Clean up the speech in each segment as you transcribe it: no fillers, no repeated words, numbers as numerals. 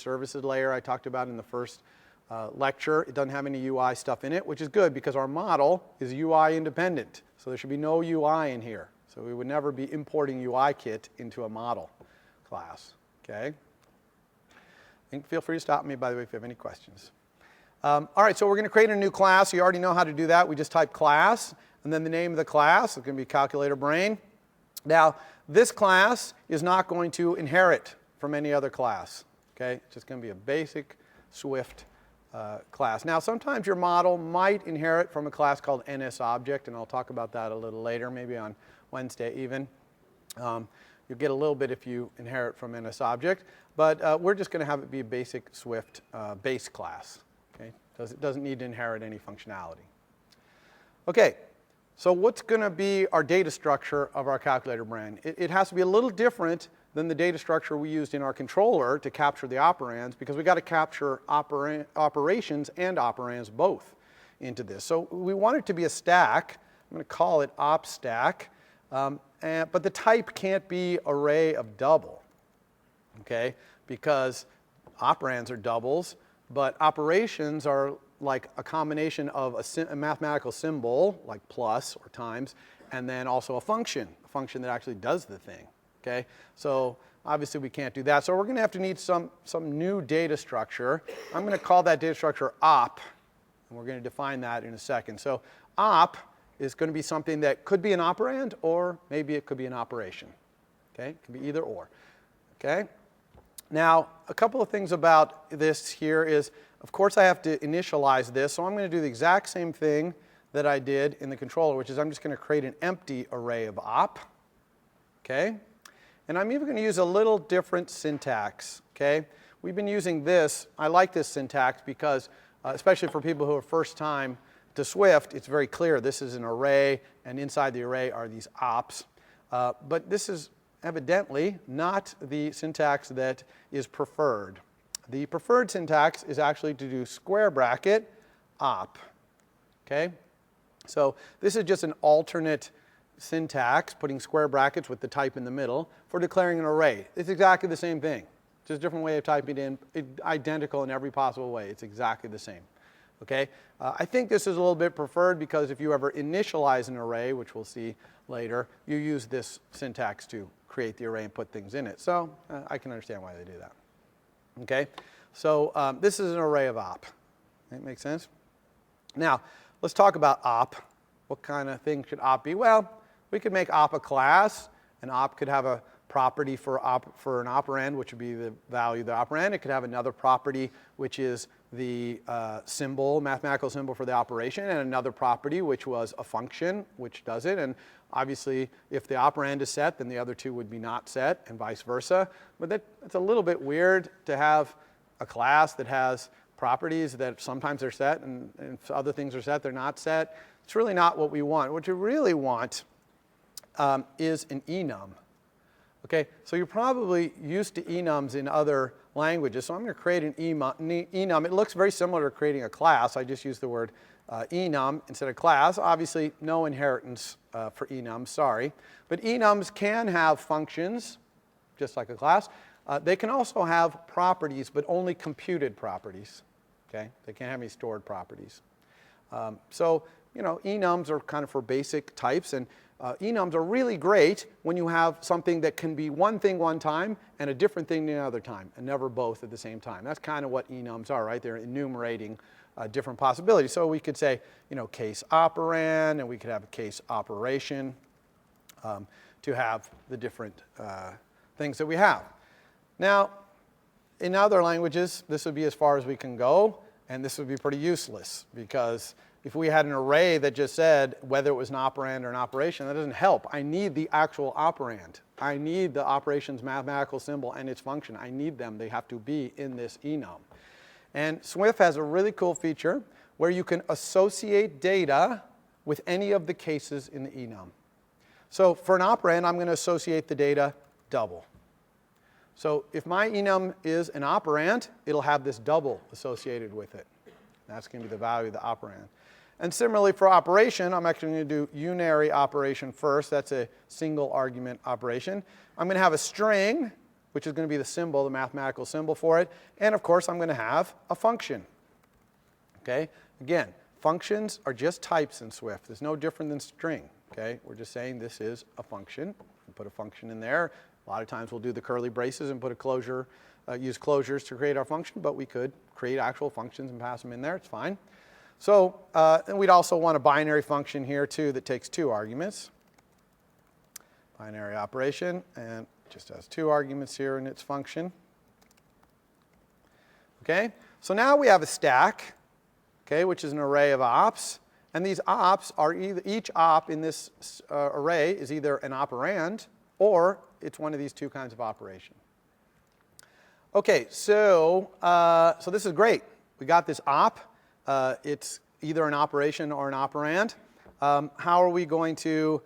services layer I talked about in the first lecture. It doesn't have any UI stuff in it, which is good because our model is UI independent. So there should be no UI in here. So we would never be importing UI kit into a model class. Okay? And feel free to stop me, by the way, if you have any questions. All right, so we're going to create a new class. You already know how to do that. We just type class, and then the name of the class is going to be calculator brain. Now, this class is not going to inherit from any other class. Okay? It's just going to be a basic Swift class. Now, sometimes your model might inherit from a class called NSObject, and I'll talk about that a little later, maybe on Wednesday even. You'll get a little bit if you inherit from NSObject, but we're just going to have it be a basic Swift base class. Okay? It doesn't need to inherit any functionality. Okay, so what's going to be our data structure of our calculator brain? It has to be a little different than the data structure we used in our controller to capture the operands, because we've got to capture operations and operands both into this. So we want it to be a stack. I'm going to call it op stack. But the type can't be array of double, okay? Because operands are doubles, but operations are like a combination of a mathematical symbol, like plus or times, and then also a function that actually does the thing, okay? So obviously we can't do that. So we're going to have to need some new data structure. I'm going to call that data structure op, and we're going to define that in a second. So op is going to be something that could be an operand, or maybe it could be an operation. Okay? It could be either or. Okay? Now, a couple of things about this here is, of course, I have to initialize this, so I'm going to do the exact same thing that I did in the controller, which is I'm just going to create an empty array of op. Okay? And I'm even going to use a little different syntax. Okay? We've been using this. I like this syntax because, especially for people who are first time to Swift, it's very clear. This is an array, and inside the array are these ops. But this is evidently not the syntax that is preferred. The preferred syntax is actually to do square bracket op. Okay? So this is just an alternate syntax, putting square brackets with the type in the middle, for declaring an array. It's exactly the same thing. Just a different way of typing it in, identical in every possible way. It's exactly the same. Okay? I think this is a little bit preferred because if you ever initialize an array, which we'll see later, you use this syntax to create the array and put things in it. So I can understand why they do that. Okay? So this is an array of op. That makes sense? Now, let's talk about op. What kind of thing should op be? Well, we could make op a class, and op could have a property for an operand, which would be the value of the operand. It could have another property, which is the symbol, mathematical symbol for the operation, and another property, which was a function, which does it. And obviously, if the operand is set, then the other two would be not set, and vice versa. But that's a little bit weird to have a class that has properties that sometimes are set, and if other things are set, they're not set. It's really not what we want. What you really want is an enum. Okay, so you're probably used to enums in other languages, so I'm going to create an enum. It looks very similar to creating a class. I just used the word enum instead of class. Obviously, no inheritance for enums, sorry. But enums can have functions, just like a class. They can also have properties, but only computed properties. Okay, they can't have any stored properties. So, you know, enums are kind of for basic types, and enums are really great when you have something that can be one thing one time and a different thing another time, and never both at the same time. That's kind of what enums are, right? They're enumerating different possibilities. So we could say, you know, case operand, and we could have a case operation to have the different things that we have. Now, in other languages, this would be as far as we can go, and this would be pretty useless, because if we had an array that just said whether it was an operand or an operation, that doesn't help. I need the actual operand. I need the operation's mathematical symbol and its function. I need them. They have to be in this enum. And Swift has a really cool feature where you can associate data with any of the cases in the enum. So for an operand, I'm going to associate the data double. So if my enum is an operand, it'll have this double associated with it. That's going to be the value of the operand. And similarly for operation, I'm actually going to do unary operation first. That's a single argument operation. I'm going to have a string which is going to be the symbol, the mathematical symbol for it. And of course, I'm going to have a function. Okay? Again, functions are just types in Swift. It's no different than string. Okay? We're just saying this is a function. We put a function in there. A lot of times we'll do the curly braces and put a closure, use closures to create our function, but we could create actual functions and pass them in there. It's fine. So, and we'd also want a binary function here too that takes 2 arguments. Binary operation, and just has 2 arguments here in its function. Okay, so now we have a stack, okay, which is an array of ops, and these ops are each op in this array is either an operand or it's one of these 2 kinds of operation. Okay, so so this is great. We got this op. It's either an operation or an operand. How are we going to,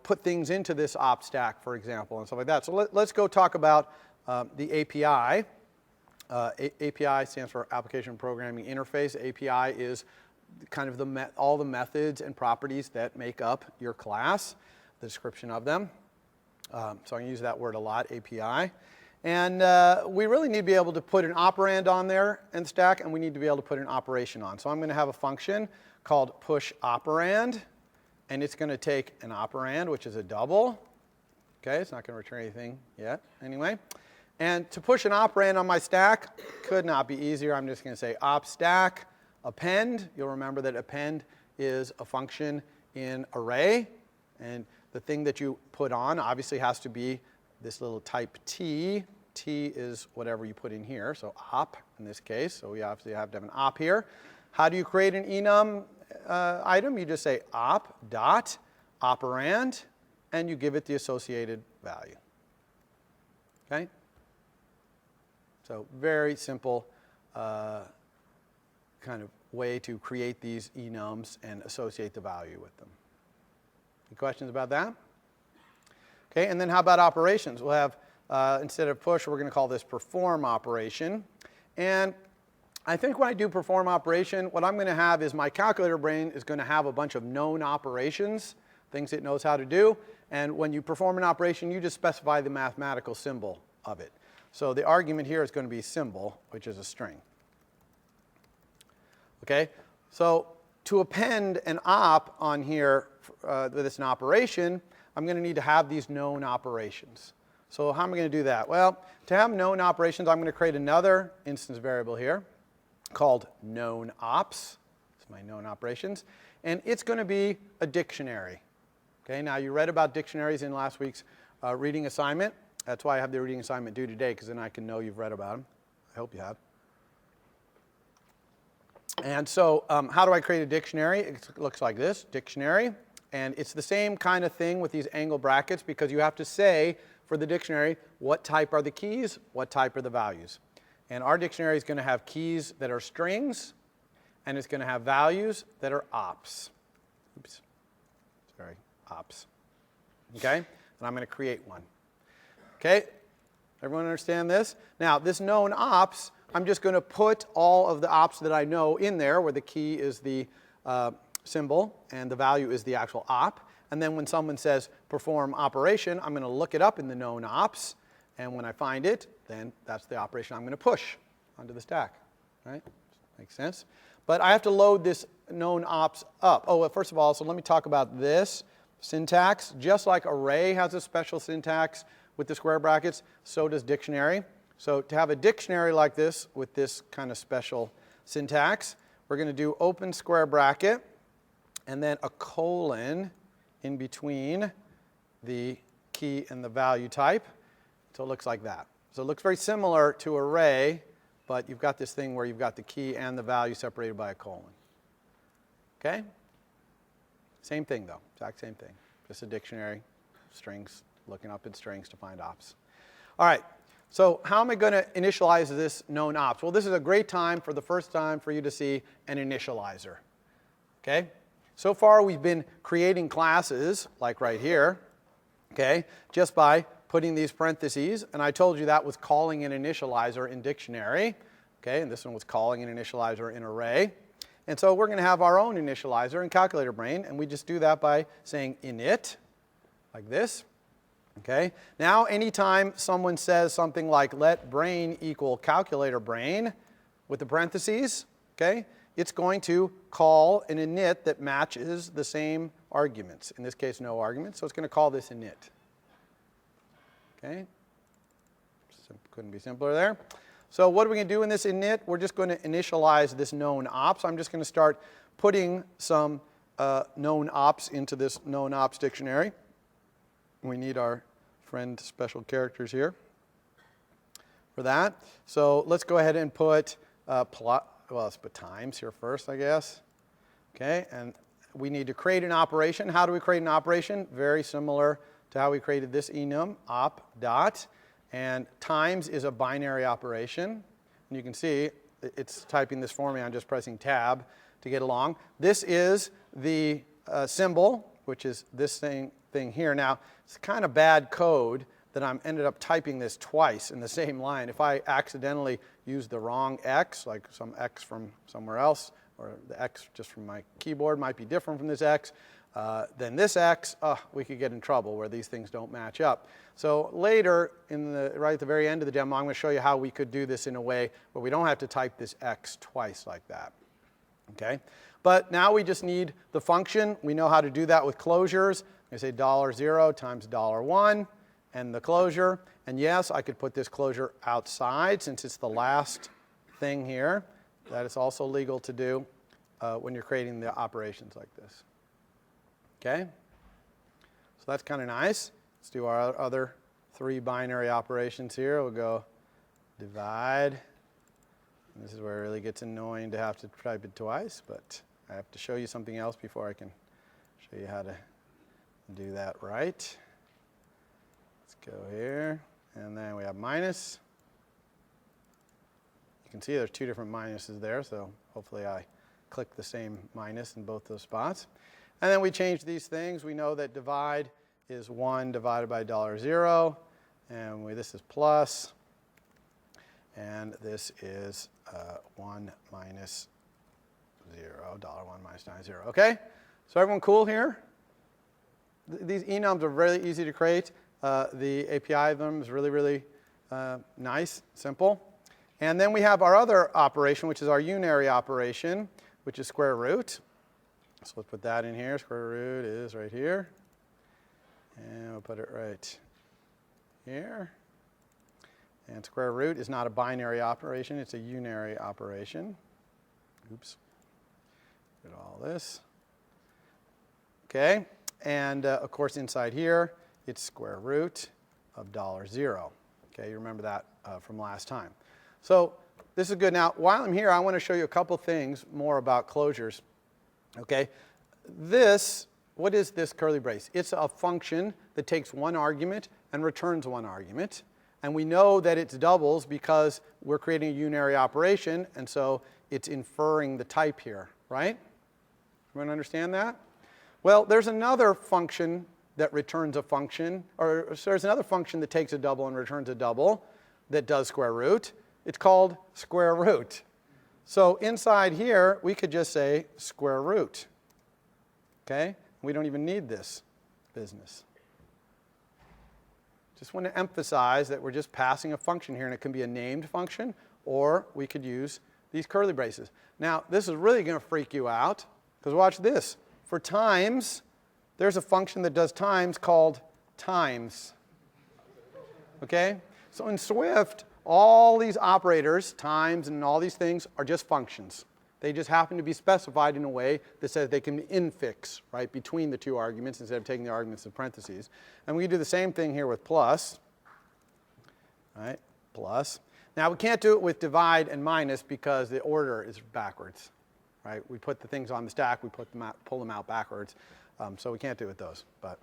put things into this op stack, for example, and stuff like that? So let's go talk about the API. API stands for Application Programming Interface. API is kind of all the methods and properties that make up your class, the description of them. So I'm going to use that word a lot, API. And we really need to be able to put an operand on there in the stack, and we need to be able to put an operation on. So I'm going to have a function called push operand, and it's going to take an operand, which is a double. Okay, it's not going to return anything yet, anyway. And to push an operand on my stack could not be easier. I'm just going to say op stack append. You'll remember that append is a function in array, and the thing that you put on obviously has to be this little type T. T is whatever you put in here, so op in this case. So we obviously have to have an op here. How do you create an enum item? You just say op dot operand, and you give it the associated value. Okay? So very simple kind of way to create these enums and associate the value with them. Any questions about that? Okay, and then how about operations? We'll have, instead of push, we're going to call this perform operation. And I think when I do perform operation, what I'm going to have is my calculator brain is going to have a bunch of known operations, things it knows how to do. And when you perform an operation, you just specify the mathematical symbol of it. So the argument here is going to be symbol, which is a string. Okay, so to append an op on here that it's an operation, I'm going to need to have these known operations. So how am I going to do that? Well, to have known operations, I'm going to create another instance variable here called known ops. It's my known operations. And it's going to be a dictionary. Okay, now you read about dictionaries in last week's reading assignment. That's why I have the reading assignment due today, because then I can know you've read about them. I hope you have. And so how do I create a dictionary? It looks like this, dictionary. And it's the same kind of thing with these angle brackets, because you have to say for the dictionary what type are the keys, what type are the values. And our dictionary is going to have keys that are strings, and it's going to have values that are ops. Oops, sorry, ops. Okay, and I'm going to create one. Okay, everyone understand this? Now, this known ops, I'm just going to put all of the ops that I know in there, where the key is the symbol and the value is the actual op. And then when someone says perform operation, I'm going to look it up in the known ops. And when I find it, then that's the operation I'm going to push onto the stack. Right? Makes sense? But I have to load this known ops up. Oh, well, first of all, so let me talk about this syntax. Just like array has a special syntax with the square brackets, so does dictionary. So to have a dictionary like this with this kind of special syntax, we're going to do open square bracket and then a colon in between the key and the value type. So it looks like that. So it looks very similar to array, but you've got this thing where you've got the key and the value separated by a colon. Okay? Same thing though, exact same thing. Just a dictionary, strings, looking up in strings to find ops. All right, so how am I going to initialize this known ops? Well, this is a great time for the first time for you to see an initializer. Okay? So far we've been creating classes, like right here, okay, just by putting these parentheses, and I told you that was calling an initializer in dictionary, okay, and this one was calling an initializer in array. And so we're going to have our own initializer in calculator brain, and we just do that by saying init, like this. Okay? Now, anytime someone says something like let brain equal calculator brain with the parentheses, okay, it's going to call an init that matches the same arguments. In this case, no arguments, so it's going to call this init. Okay? Couldn't be simpler there. So what are we going to do in this init? We're just going to initialize this known ops. I'm just going to start putting some known ops into this known ops dictionary. We need our friend special characters here for that. So let's go ahead and put let's put times here first, I guess. Okay, and we need to create an operation. How do we create an operation? Very similar to how we created this enum, op dot. And times is a binary operation. And you can see it's typing this for me. I'm just pressing tab to get along. This is the symbol, which is this thing here. Now, it's kind of bad code that I'm ended up typing this twice in the same line. If I accidentally use the wrong X, like some X from somewhere else, or the X just from my keyboard might be different from this X, then this X, we could get in trouble where these things don't match up. So later, right at the very end of the demo, I'm going to show you how we could do this in a way where we don't have to type this X twice like that. Okay? But now we just need the function. We know how to do that with closures. I say $0 times $1 and the closure. And yes, I could put this closure outside since it's the last thing here. That is also legal to do when you're creating the operations like this. Okay? So that's kind of nice. Let's do our other 3 binary operations here. We'll go divide. And this is where it really gets annoying to have to type it twice, but I have to show you something else before I can show you how to do that right. Let's go here, and then we have minus. You can see there's 2 different minuses there, so hopefully I click the same minus in both those spots. And then we change these things. We know that divide is 1 divided by $0, and this is plus, and this is 1 minus 0, $1 minus 9, 0. Okay? So everyone cool here? These enums are really easy to create. The API of them is really, really nice, simple. And then we have our other operation, which is our unary operation, which is square root. So let's put that in here. Square root is right here. And we'll put it right here. And square root is not a binary operation. It's a unary operation. Oops. Get all this. Okay. And, of course, inside here, it's square root of $0. Okay, you remember that from last time. So this is good. Now, while I'm here, I want to show you a couple things more about closures. Okay, what is this curly brace? It's a function that takes 1 argument and returns 1 argument. And we know that it's doubles because we're creating a unary operation, and so it's inferring the type here, right? Everyone understand that? Well, there's another function that returns a function, or so there's another function that takes a double and returns a double that does square root. It's called square root. So inside here, we could just say square root. Okay? We don't even need this business. Just want to emphasize that we're just passing a function here, and it can be a named function, or we could use these curly braces. Now, this is really going to freak you out, because watch this. For times, there's a function that does times called times. Okay? So in Swift, all these operators, times and all these things, are just functions. They just happen to be specified in a way that says they can infix, right, between the 2 arguments instead of taking the arguments in parentheses. And we can do the same thing here with plus. Right? Plus. Now, we can't do it with divide and minus because the order is backwards. Right? We put the things on the stack, we put them out, pull them out backwards. So we can't do it with those. But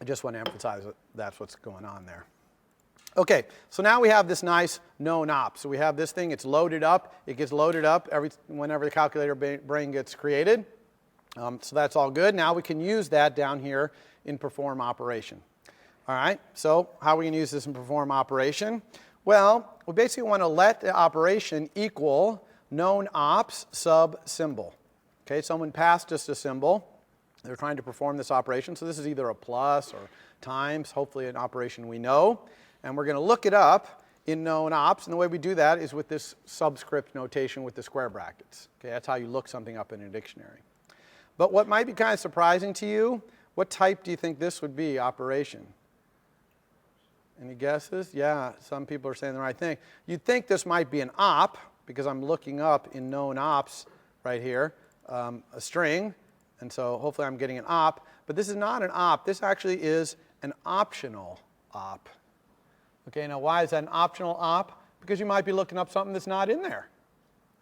I just want to emphasize that that's what's going on there. Okay, so now we have this nice known op. So we have this thing, it's loaded up. It gets loaded up whenever the calculator brain gets created. So that's all good. Now we can use that down here in perform operation. All right, so how are we going to use this in perform operation? Well, we basically want to let the operation equal known ops sub symbol. Okay, someone passed us a symbol. They're trying to perform this operation. So this is either a plus or times, hopefully an operation we know. And we're going to look it up in known ops. And the way we do that is with this subscript notation with the square brackets. Okay, that's how you look something up in a dictionary. But what might be kind of surprising to you, what type do you think this would be, operation? Any guesses? Yeah, some people are saying the right thing. You'd think this might be an op, because I'm looking up in known ops right here, a string. And so hopefully I'm getting an op. But this is not an op. This actually is an optional op. Okay, now why is that an optional op? Because you might be looking up something that's not in there.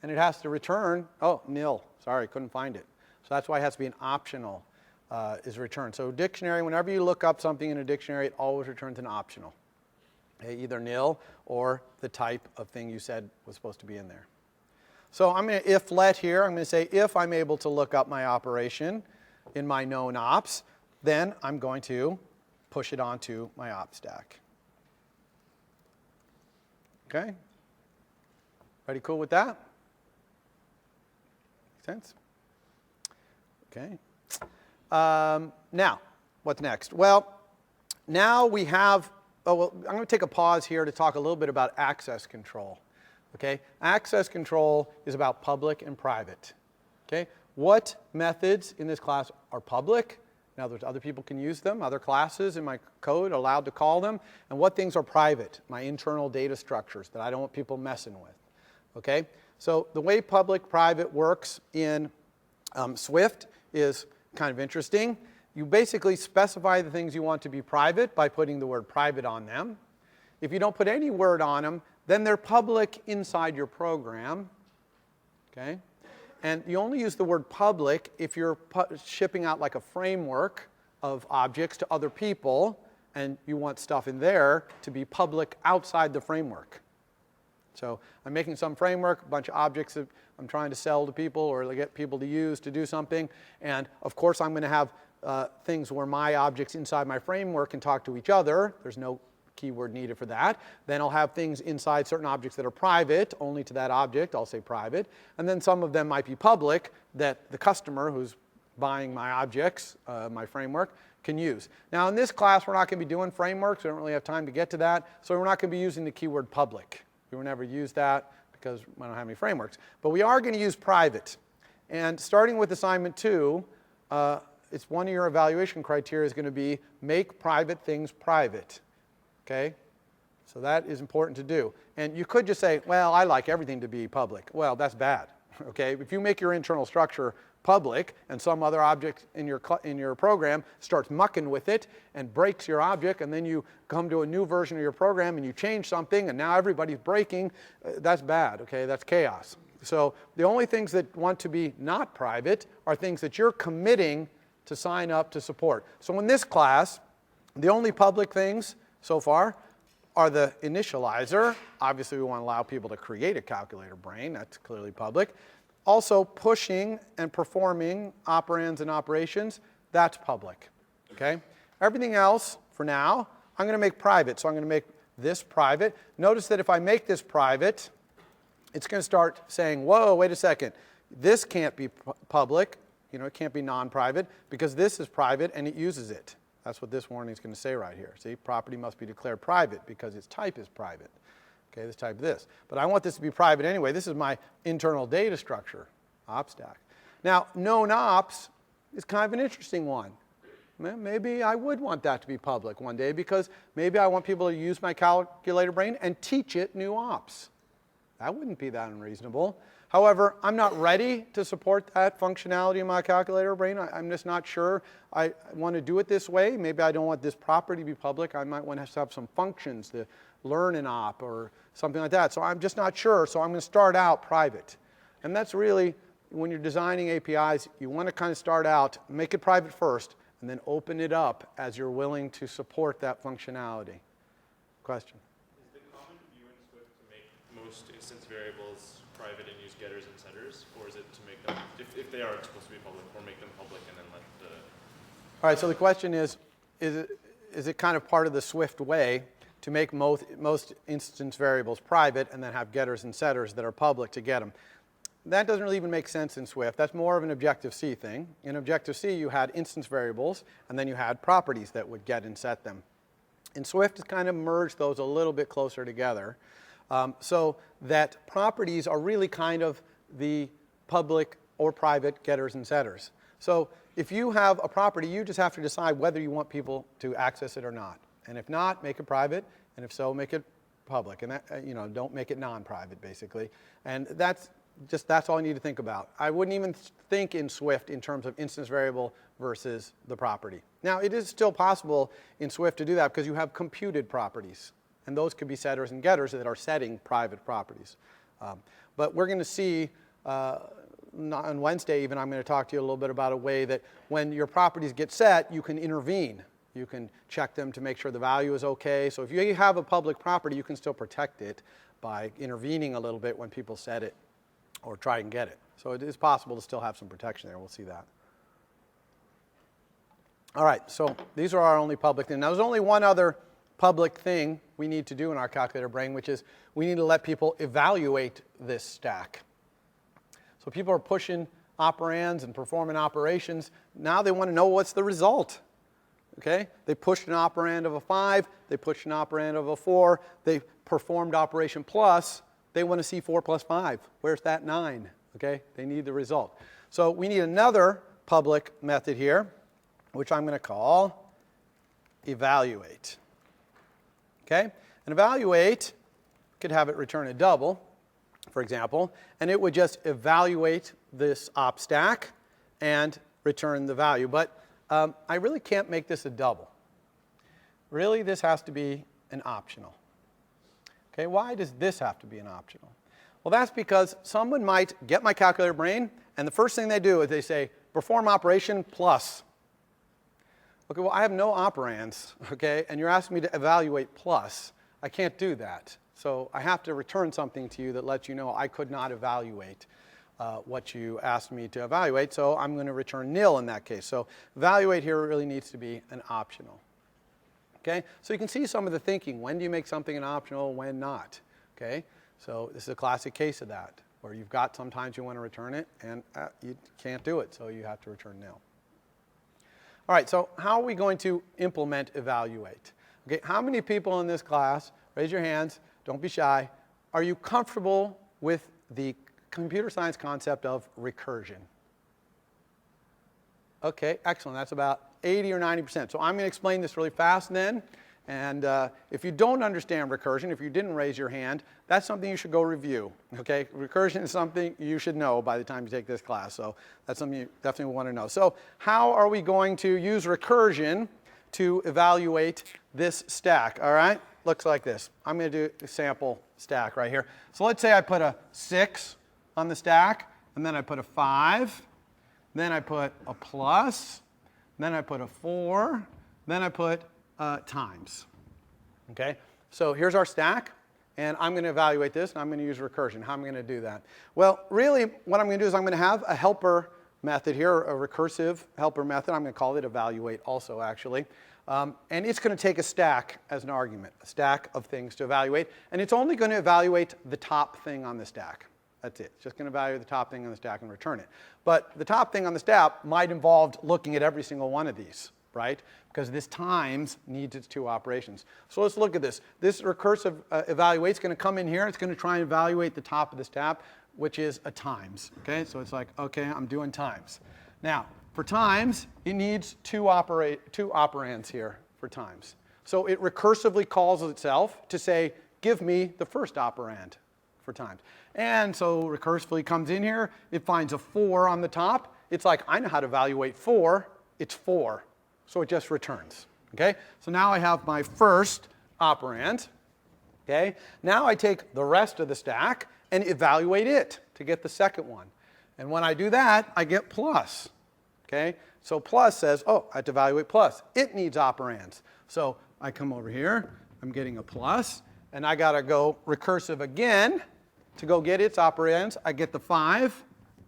And it has to return, oh, nil. Sorry, couldn't find it. So that's why it has to be an optional is returned. So dictionary, whenever you look up something in a dictionary, it always returns an optional. Okay, either nil or the type of thing you said was supposed to be in there. So I'm going to if let here. I'm going to say if I'm able to look up my operation in my known ops, then I'm going to push it onto my op stack. Okay? Everybody cool with that? Make sense? Okay. Now, what's next? Well, now we have, I'm going to take a pause here to talk a little bit about access control. Okay? Access control is about public and private. Okay? What methods in this class are public? In other words, other people can use them. Other classes in my code are allowed to call them. And what things are private? My internal data structures that I don't want people messing with. Okay? So the way public-private works in Swift is kind of interesting. You basically specify the things you want to be private by putting the word private on them. If you don't put any word on them, then they're public inside your program. Okay? And you only use the word public if you're shipping out like a framework of objects to other people, and you want stuff in there to be public outside the framework. So I'm making some framework, a bunch of objects that I'm trying to sell to people or to get people to use to do something. And of course, I'm going to have things where my objects inside my framework can talk to each other. There's no keyword needed for that. Then I'll have things inside certain objects that are private, only to that object. I'll say private. And then some of them might be public that the customer who's buying my objects, my framework, can use. Now in this class, we're not going to be doing frameworks. We don't really have time to get to that. So we're not going to be using the keyword public. We will never use that because we don't have any frameworks. But we are going to use private. And starting with assignment 2, it's one of your evaluation criteria is going to be make private things private. Okay? So that is important to do. And you could just say, well, I like everything to be public. Well, that's bad. Okay? If you make your internal structure public and some other object in your program starts mucking with it and breaks your object, and then you come to a new version of your program and you change something and now everybody's breaking, that's bad. Okay? That's chaos. So the only things that want to be not private are things that you're committing to sign up to support. So in this class, the only public things so far are the initializer. Obviously, we want to allow people to create a calculator brain. That's clearly public. Also, pushing and performing operands and operations, that's public. Okay? Everything else, for now, I'm going to make private. So I'm going to make this private. Notice that if I make this private, it's going to start saying, whoa, wait a second. This can't be public. You know, it can't be non-private because this is private and it uses it. That's what this warning is going to say right here. See, property must be declared private because its type is private. Okay, this type this. But I want this to be private anyway. This is my internal data structure, op stack. Now, known ops is kind of an interesting one. Maybe I would want that to be public one day because maybe I want people to use my calculator brain and teach it new ops. That wouldn't be that unreasonable. However, I'm not ready to support that functionality in my calculator brain. I'm just not sure I want to do it this way. Maybe I don't want this property to be public. I might want to have some functions to learn an op or something like that. So I'm just not sure. So I'm going to start out private. And that's really, when you're designing APIs, you want to kind of start out, make it private first, and then open it up as you're willing to support that functionality. Question? Is the common view in Swift to make most instance variables private and use getters and setters, or is it to make them, if they are supposed to be public, or make them public and then let the... All right, so the question is it kind of part of the Swift way to make most instance variables private and then have getters and setters that are public to get them? that doesn't really even make sense in Swift. That's more of an Objective-C thing. In Objective-C, you had instance variables, and then you had properties that would get and set them. In Swift, it's kind of merged those a little bit closer together, so that properties are really kind of the public or private getters and setters. So if you have a property, you just have to decide whether you want people to access it or not. And if not, make it private, and if so, make it public. And that, don't make it non-private, basically. And that's all you need to think about. I wouldn't even think in Swift in terms of instance variable versus the property. Now, it is still possible in Swift to do that because you have computed properties. And those could be setters and getters that are setting private properties. But we're going to see on Wednesday even, I'm going to talk to you a little bit about a way that when your properties get set, you can intervene. You can check them to make sure the value is okay. So if you have a public property, you can still protect it by intervening a little bit when people set it or try and get it. So it is possible to still have some protection there. We'll see that. All right, so these are our only public things. Now, there's only one other public thing we need to do in our calculator brain, which is we need to let people evaluate this stack. So people are pushing operands and performing operations. Now they want to know what's the result. Okay? They pushed an operand of a 5. They pushed an operand of a 4. They performed operation plus. They want to see 4 plus 5. Where's that 9? Okay? They need the result. So we need another public method here, which I'm going to call evaluate. Okay? And evaluate could have it return a double, for example, and it would just evaluate this op stack and return the value. But I really can't make this a double. Really, this has to be an optional. Okay, why does this have to be an optional? Well, that's because someone might get my calculator brain, and the first thing they do is they say, perform operation plus. Okay, well, I have no operands, okay, and you're asking me to evaluate plus. I can't do that. So I have to return something to you that lets you know I could not evaluate what you asked me to evaluate, so I'm going to return nil in that case. So evaluate here really needs to be an optional. Okay, so you can see some of the thinking. When do you make something an optional, when not? Okay, so this is a classic case of that, where you've got sometimes you want to return it, and you can't do it, so you have to return nil. All right, so how are we going to implement evaluate? Okay, how many people in this class, raise your hands, don't be shy, are you comfortable with the computer science concept of recursion? Okay, excellent. That's about 80 or 90%. So I'm going to explain this really fast then. And if you don't understand recursion, if you didn't raise your hand, that's something you should go review. Okay, recursion is something you should know by the time you take this class. So that's something you definitely want to know. So how are we going to use recursion to evaluate this stack? All right, looks like this. I'm going to do a sample stack right here. So let's say I put a 6 on the stack, and then I put a 5, then I put a plus, then I put a 4, then I put times. Okay, so here's our stack, and I'm going to evaluate this, and I'm going to use recursion. How am I going to do that? Well, really, what I'm going to do is I'm going to have a helper method here, a recursive helper method. I'm going to call it evaluate also, actually. And it's going to take a stack as an argument, a stack of things to evaluate, and it's only going to evaluate the top thing on the stack. That's it. It's just going to evaluate the top thing on the stack and return it. But the top thing on the stack might involve looking at every single one of these, right? Because this times needs its 2 operations. So let's look at this. This recursive evaluate is going to come in here. It's going to try and evaluate the top of the stack, which is a times. Okay, so it's like, okay, I'm doing times. Now, for times, it needs two operands here for times. So it recursively calls itself to say, give me the first operand for times. And so recursively comes in here. It finds a 4 on the top. It's like, I know how to evaluate 4. It's 4. So it just returns. Okay? So now I have my first operand. Okay? Now I take the rest of the stack and evaluate it to get the second one. And when I do that, I get plus. Okay? So plus says, oh, I have to evaluate plus. It needs operands. So I come over here. I'm getting a plus. And I got to go recursive again to go get its operands. I get the 5.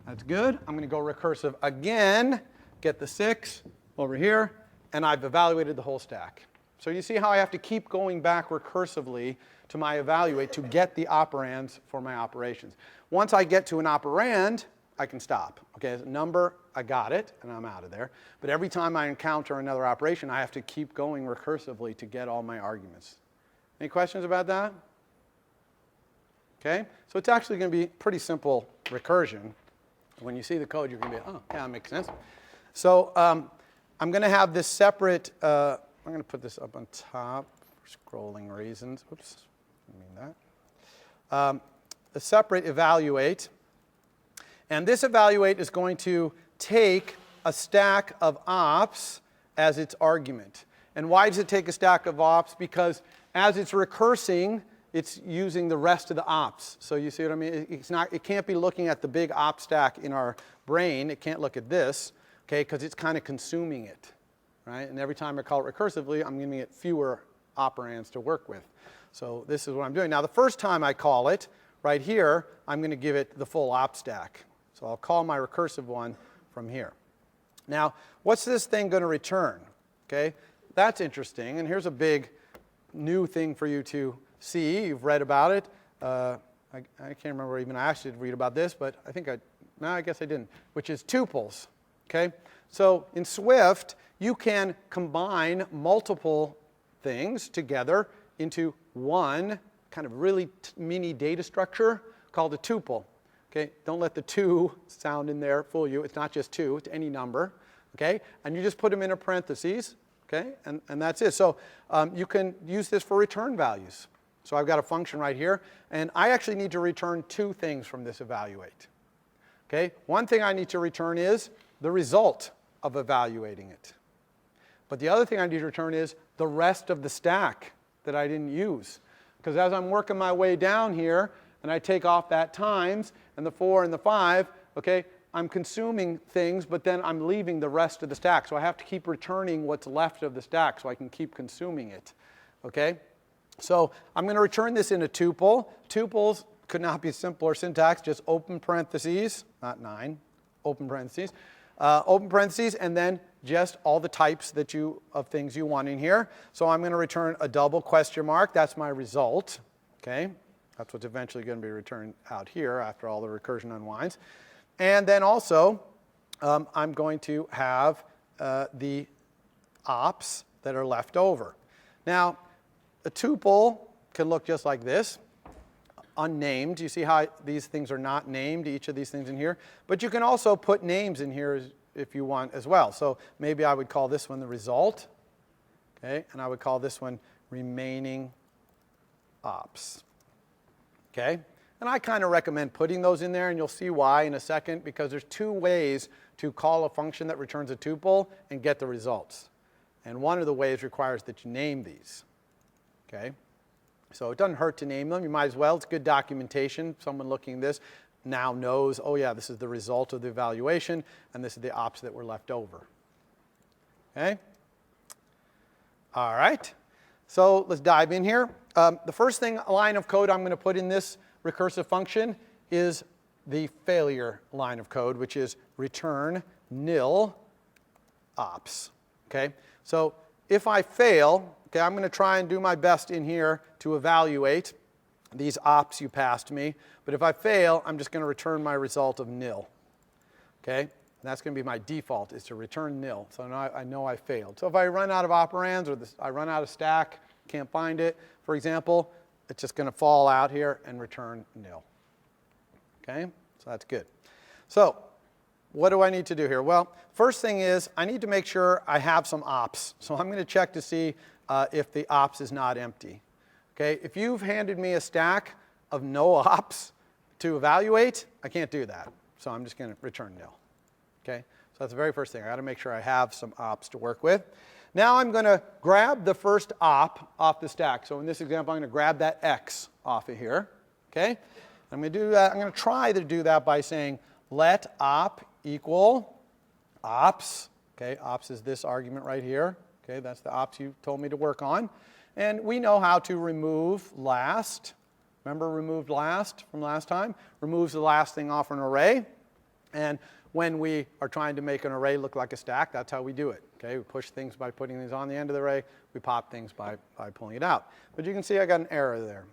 That's good. I'm going to go recursive again, get the 6 over here, and I've evaluated the whole stack. So you see how I have to keep going back recursively to my evaluate to get the operands for my operations. Once I get to an operand, I can stop. Okay, as a number, I got it, and I'm out of there. But every time I encounter another operation, I have to keep going recursively to get all my arguments. Any questions about that? Okay, so it's actually going to be pretty simple recursion. When you see the code, you're going to be, oh, yeah, that makes sense. So I'm going to have this separate, I'm going to put this up on top for scrolling reasons. Oops, didn't mean that. A separate evaluate. And this evaluate is going to take a stack of ops as its argument. And why does it take a stack of ops? Because as it's recursing, it's using the rest of the ops. So you see what I mean? It can't be looking at the big op stack in our brain. It can't look at this, okay, because it's kind of consuming it, right? And every time I call it recursively, I'm giving it fewer operands to work with. So this is what I'm doing. Now, the first time I call it, right here, I'm going to give it the full op stack. So I'll call my recursive one from here. Now, what's this thing going to return? Okay, that's interesting. And here's a big new thing for you to see. You've read about it. I can't remember even I asked you to read about this, but I guess I didn't, which is tuples. Okay, so in Swift, you can combine multiple things together into one kind of really mini data structure called a tuple. Okay, don't let the 2 sound in there fool you. It's not just 2, it's any number. Okay, and you just put them in a parentheses. Okay, and that's it. So you can use this for return values. So I've got a function right here, and I actually need to return 2 things from this evaluate. Okay, one thing I need to return is the result of evaluating it. But the other thing I need to return is the rest of the stack that I didn't use. Because as I'm working my way down here, and I take off that times, and the 4 and the 5, okay, I'm consuming things, but then I'm leaving the rest of the stack. So I have to keep returning what's left of the stack so I can keep consuming it. Okay? So I'm going to return this in a tuple. Tuples could not be simpler syntax, just open parentheses, not 9, open parentheses, and then just all the types of things you want in here. So I'm going to return a double question mark. That's my result. Okay? That's what's eventually going to be returned out here after all the recursion unwinds. And then also, I'm going to have the ops that are left over. Now, a tuple can look just like this, unnamed. You see how these things are not named, each of these things in here? But you can also put names in here if you want as well. So maybe I would call this one the result, okay? And I would call this one remaining ops. Okay? And I kind of recommend putting those in there, and you'll see why in a second, because there's 2 ways to call a function that returns a tuple and get the results. And one of the ways requires that you name these. Okay? So it doesn't hurt to name them. You might as well. It's good documentation. Someone looking at this now knows, oh yeah, this is the result of the evaluation, and this is the ops that were left over. Okay? All right. So let's dive in here. The first line of code I'm going to put in this recursive function is the failure line of code, which is return nil ops. Okay? So if I fail, okay, I'm going to try and do my best in here to evaluate these ops you passed me. But if I fail, I'm just going to return my result of nil. Okay? And that's going to be my default, is to return nil. So now I know I failed. So if I run out of operands or I run out of stack, can't find it, for example, it's just going to fall out here and return nil. Okay? So that's good. So what do I need to do here? Well, first thing is I need to make sure I have some ops. So I'm going to check to see if the ops is not empty. Okay? If you've handed me a stack of no ops to evaluate, I can't do that. So I'm just going to return nil. Okay? So that's the very first thing. I got to make sure I have some ops to work with. Now I'm going to grab the first op off the stack. So in this example, I'm going to grab that x off of here. Okay? I'm going to do that. I'm going to try to do that by saying let op equal ops. Okay? Ops is this argument right here. Okay? That's the ops you told me to work on. And we know how to remove last. Remember removed last from last time? Removes the last thing off an array. And when we are trying to make an array look like a stack, that's how we do it. Okay? We push things by putting things on the end of the array. We pop things by pulling it out. But you can see I got an error there.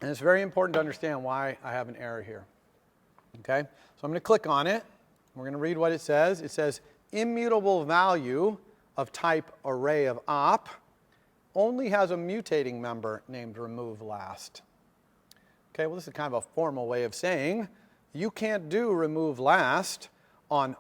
And it's very important to understand why I have an error here. Okay? So I'm going to click on it. We're going to read what it says. It says immutable value of type array of op only has a mutating member named remove last. Okay, well, this is kind of a formal way of saying you can't do remove last on